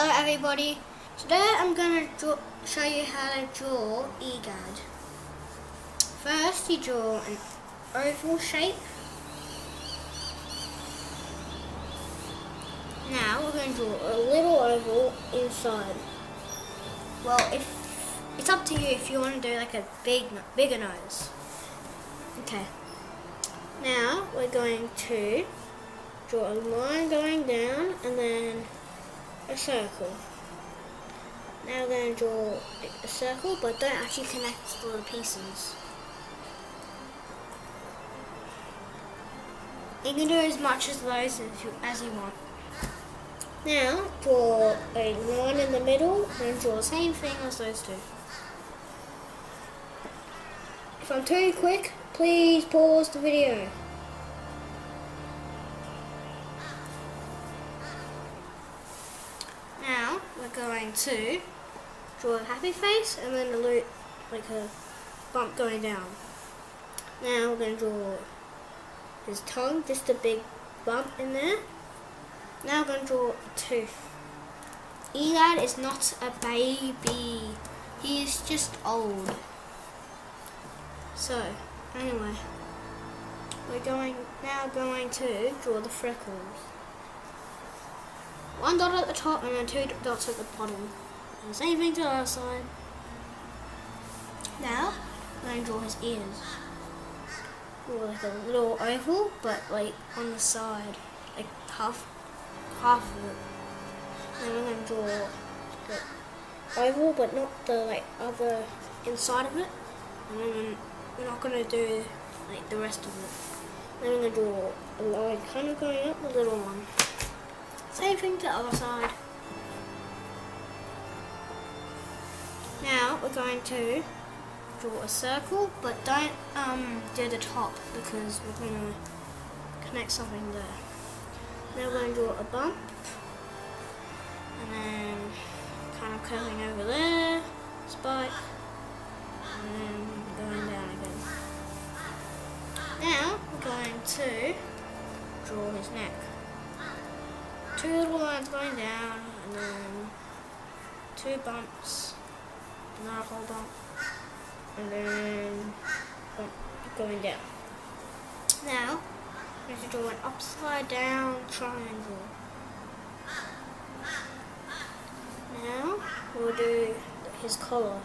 Hello everybody, today I'm going to show you how to draw Gadd. First you draw an oval shape. Now we're going to draw a little oval inside. Well, it's up to you if you want to do like a bigger nose. Okay, now we're going to draw a line going down and then a circle. Now we're going to draw a circle, but don't actually connect the little pieces. You can do as much as those as you want. Now draw a line in the middle and then draw the same thing as those two. If I'm too quick, please pause the video. Now we're going to draw a happy face and then a loop, like a bump going down. Now we're going to draw his tongue, just a big bump in there. Now we're going to draw a tooth. Gadd is not a baby, he is just old. So, anyway, we're now going to draw the freckles. One dot at the top and then two dots at the bottom. And same thing to the other side. Now, I'm going to draw his ears. Draw like a little oval, but like on the side, like half of it. Then I'm going to draw the oval, but not the like other inside of it. And then we're not going to do like the rest of it. Then I'm going to draw a line kind of going up, a little one. Same thing to the other side. Now we're going to draw a circle, but don't do the top because we're going to connect something there. Now we're going to draw a bump, and then kind of curving over there, spike, and then going down again. Now we're going to draw his neck. Two little lines going down, and then two bumps, another whole bump, and then bump going down. Now, we're going to draw an upside down triangle. Now, we'll do his collar.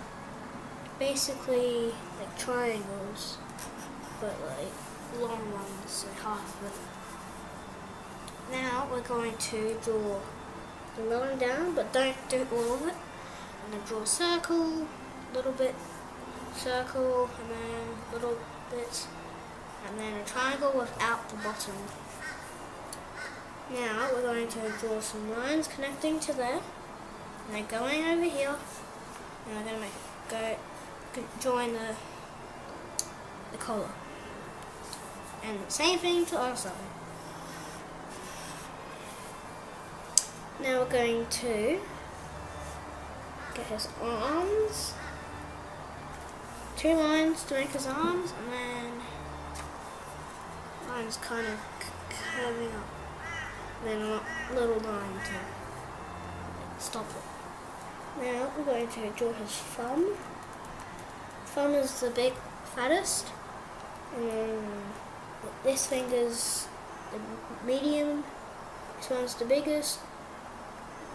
Basically, like triangles, but like long ones, so half of it. Now we're going to draw the line down, but don't do all of it. And then draw a circle, little bit, circle, and then little bit, and then a triangle without the bottom. Now we're going to draw some lines connecting to there, and then going over here, and we're going to join the collar. And same thing to the other side. Now we're going to get his arms, two lines to make his arms, and then lines kind of curving up, and then a little line to stop it. Now we're going to draw his thumb. Thumb is the big, fattest, and then this finger's the medium, this one's the biggest,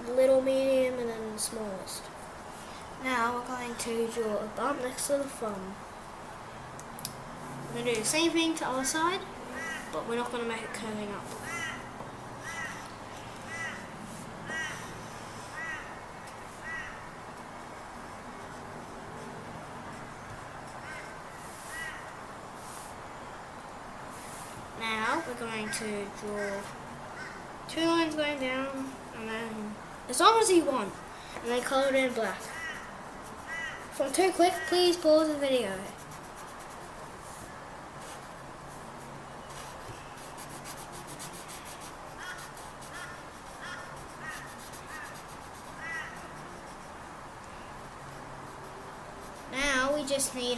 little, medium, and then the smallest. Now we're going to draw a bump next to the thumb. We're going to do the same thing to the other side, but we're not going to make it curving up. Now we're going to draw two lines going down, and then as long as you want, and then color it in black. If I'm too quick, please pause the video. Now we just need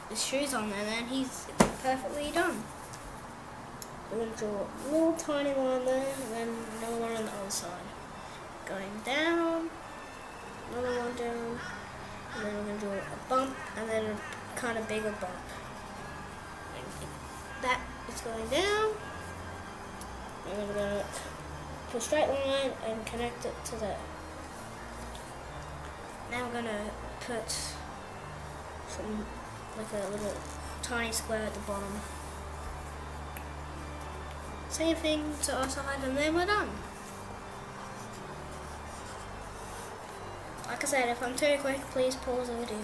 the shoes on, and then he's perfectly done. We're going to draw a little tiny one there, and then another one on the other side. going down, another one down, and then we're going to do a bump, and then a kind of bigger bump. That is going down. And we're going to put a straight line and connect it to there. Now we're going to put some, like a little tiny square at the bottom. Same thing to our side, and then we're done. Like I said, if I'm too quick, please pause the video.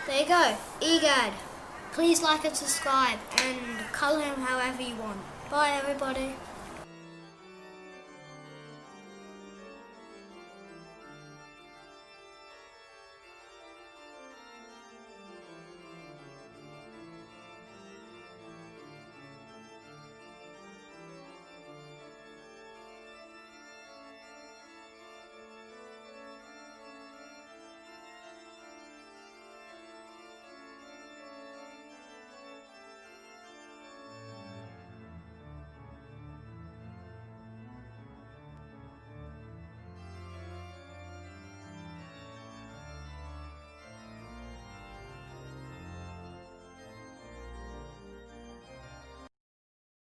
There you go, Gadd. Please like and subscribe, and colour him however you want. Bye everybody.